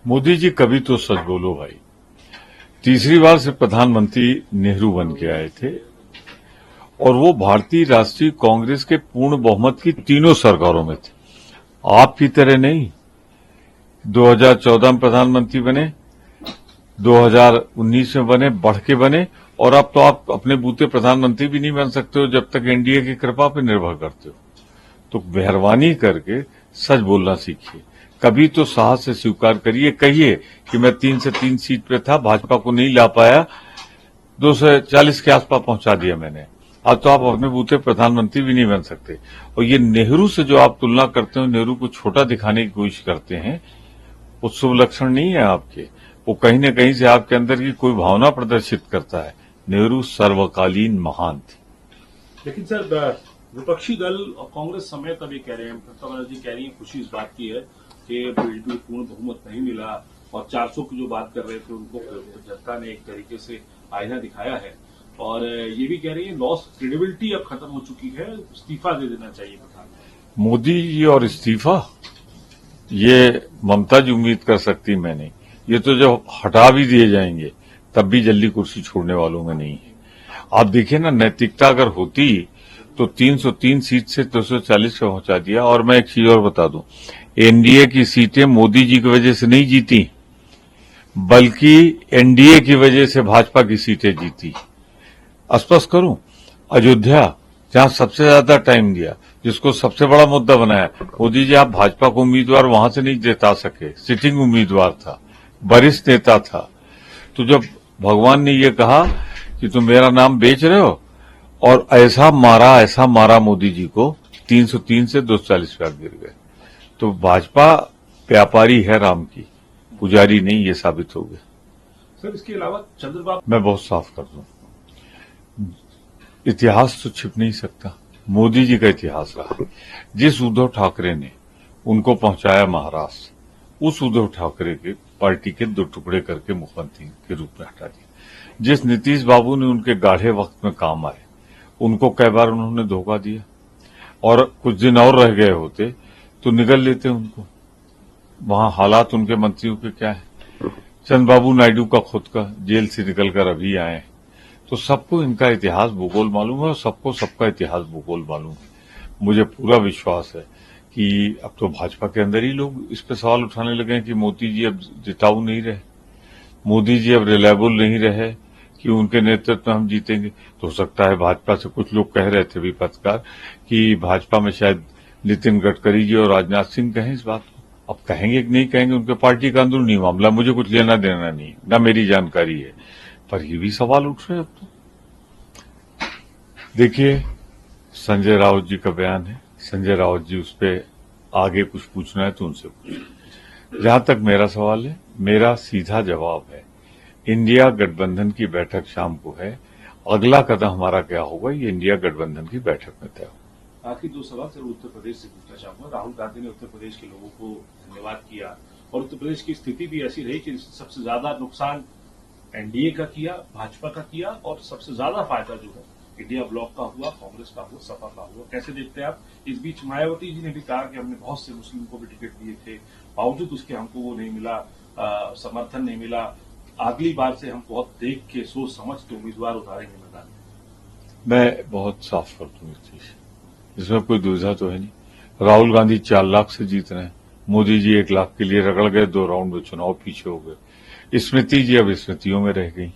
मोदी जी कभी तो सच बोलो भाई। तीसरी बार से प्रधानमंत्री नेहरू बन के आए थे और वो भारतीय राष्ट्रीय कांग्रेस के पूर्ण बहुमत की तीनों सरकारों में थे। आपकी तरह नहीं। 2014 में प्रधानमंत्री बने, 2019 में बने, बढ़ के बने, और अब तो आप अपने बूते प्रधानमंत्री भी नहीं बन सकते हो जब तक एनडीए की कृपा पर निर्भर करते हो। तो मेहरबानी करके सच बोलना सीखिए। कभी तो साहस से स्वीकार करिए, कहिए कि मैं 3 से 3 सीट पे था, भाजपा को नहीं ला पाया, 240 के आसपास पहुंचा दिया मैंने। अब तो आप अपने बूते प्रधानमंत्री भी नहीं बन सकते। और ये नेहरू से जो आप तुलना करते हो, नेहरू को छोटा दिखाने की कोशिश करते हैं, वो शुभ लक्षण नहीं है आपके। वो कहीं न कहीं से आपके अंदर की कोई भावना प्रदर्शित करता है। नेहरू सर्वकालीन महान थे। लेकिन सर, विपक्षी दल और कांग्रेस समेत अभी कह रहे हैं, ममता बनर्जी कह रही है, खुशी इस बात की है कि बीजेपी को पूर्ण बहुमत नहीं मिला, और 400 की जो बात कर रहे थे उनको जनता ने एक तरीके से आईना दिखाया है। और ये भी कह रही है लॉस क्रेडिबिलिटी अब खत्म हो चुकी है, इस्तीफा दे देना चाहिए प्रधानमंत्री। मोदी जी और इस्तीफा, ये ममता जी उम्मीद कर सकती, मैं नहीं। ये तो जब हटा भी दिए जाएंगे तब भी जल्दी कुर्सी छोड़ने वालों में नहीं है। आप देखिए ना, नैतिकता अगर होती तो 303 सीट से 240 पे पहुंचा दिया। और मैं एक चीज और बता दूं, एनडीए की सीटें मोदी जी की वजह से नहीं जीती, बल्कि एनडीए की वजह से भाजपा की सीटें जीती। स्पष्ट करूं, अयोध्या जहां सबसे ज्यादा टाइम दिया, जिसको सबसे बड़ा मुद्दा बनाया, मोदी जी आप भाजपा को उम्मीदवार वहां से नहीं जिता सके, सिटिंग उम्मीदवार था, वरिष्ठ नेता था। तो जब भगवान ने ये कहा कि तुम मेरा नाम बेच रहे हो, और ऐसा मारा मोदी जी को, 303 से 240 पे गिर गए। तो भाजपा व्यापारी है, राम की पुजारी नहीं, ये साबित हो गया। सर, इसके अलावा चंद्रबाबू, मैं बहुत साफ कर दूं, इतिहास तो छिप नहीं सकता। मोदी जी का इतिहास रहा। जिस उद्धव ठाकरे ने उनको पहुंचाया महाराष्ट्र, उस उद्धव ठाकरे के पार्टी के 2 टुकड़े करके मुख्यमंत्री के रूप में हटा दिया। जिस नीतीश बाबू ने उनके गाढ़े वक्त में काम आए, उनको कई बार उन्होंने धोखा दिया, और कुछ दिन और रह गए होते तो निगल लेते उनको। वहां हालात उनके मंत्रियों के क्या है। चंद्रबाबू नायडू का खुद का जेल से निकलकर अभी आए। तो सबको इनका इतिहास भूगोल मालूम है, और सबको सबका इतिहास भूगोल मालूम है। मुझे पूरा विश्वास है कि अब तो भाजपा के अंदर ही लोग इस पे सवाल उठाने लगे हैं कि मोदी जी अब जिताऊ नहीं रहे, मोदी जी अब रिलायबल नहीं रहे कि उनके नेतृत्व में हम जीतेंगे। तो हो सकता है भाजपा से कुछ लोग कह रहे थे, विपक्षकार, कि भाजपा में शायद नितिन गडकरी जी और राजनाथ सिंह कहें इस बात को। अब कहेंगे कि नहीं कहेंगे, उनके पार्टी का अंदरूनी मामला, मुझे कुछ लेना देना नहीं, न मेरी जानकारी है। पर ये भी सवाल उठ रहे हैं अब तो। देखिए, संजय राउत जी का बयान है, संजय राउत जी उस पर आगे कुछ पूछना है तो उनसे पूछिए। जहां तक मेरा सवाल है, मेरा सीधा जवाब है, इंडिया गठबंधन की बैठक शाम को है। अगला कदम हमारा क्या होगा, ये इंडिया गठबंधन की बैठक में तय होगा। आखिरी 2 सवाल सर उत्तर प्रदेश से पूछना चाहूंगा। राहुल गांधी ने उत्तर प्रदेश के लोगों को धन्यवाद किया, और उत्तर प्रदेश की स्थिति भी ऐसी रही कि सबसे ज्यादा नुकसान एनडीए का किया, भाजपा का किया, और सबसे ज्यादा फायदा जो है इंडिया ब्लॉक का हुआ, कांग्रेस का हुआ, सपा का हुआ। कैसे देखते हैं आप? इस बीच मायावती जी ने भी कहा कि हमने बहुत से मुस्लिम को भी टिकट दिए थे, बावजूद उसके हमको वो नहीं मिला, समर्थन नहीं मिला। अगली बार से हम बहुत देख के सोच समझ के उम्मीदवार उतारेंगे मैदान में। मैं बहुत साफ कर दूं इस चीज, इसमें कोई दुविधा तो है नहीं। राहुल गांधी 4 लाख से जीत रहे हैं, मोदी जी 1 लाख के लिए रगड़ गए, 2 राउंड में चुनाव पीछे हो गए। स्मृति जी अब स्मृतियों में रह गई।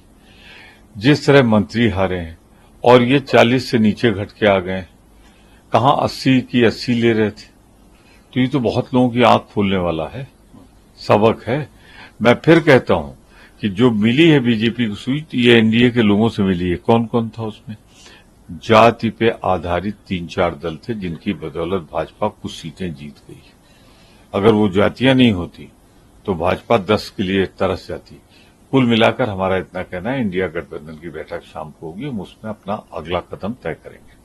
जिस तरह मंत्री हारे हैं और ये 40 से नीचे घट के आ गए, कहां 80 की 80 ले रहे थे। तो ये तो बहुत लोगों की आंख खोलने वाला है, सबक है। मैं फिर कहता हूं कि जो मिली है बीजेपी को सीट, ये एनडीए के लोगों से मिली है। कौन कौन था उसमें? जाति पे आधारित 3-4 दल थे, जिनकी बदौलत भाजपा कुछ सीटें जीत गई। अगर वो जातियां नहीं होती तो भाजपा 10 के लिए तरस जाती। कुल मिलाकर हमारा इतना कहना है, इंडिया गठबंधन की बैठक शाम को होगी, हम उसमें अपना अगला कदम तय करेंगे।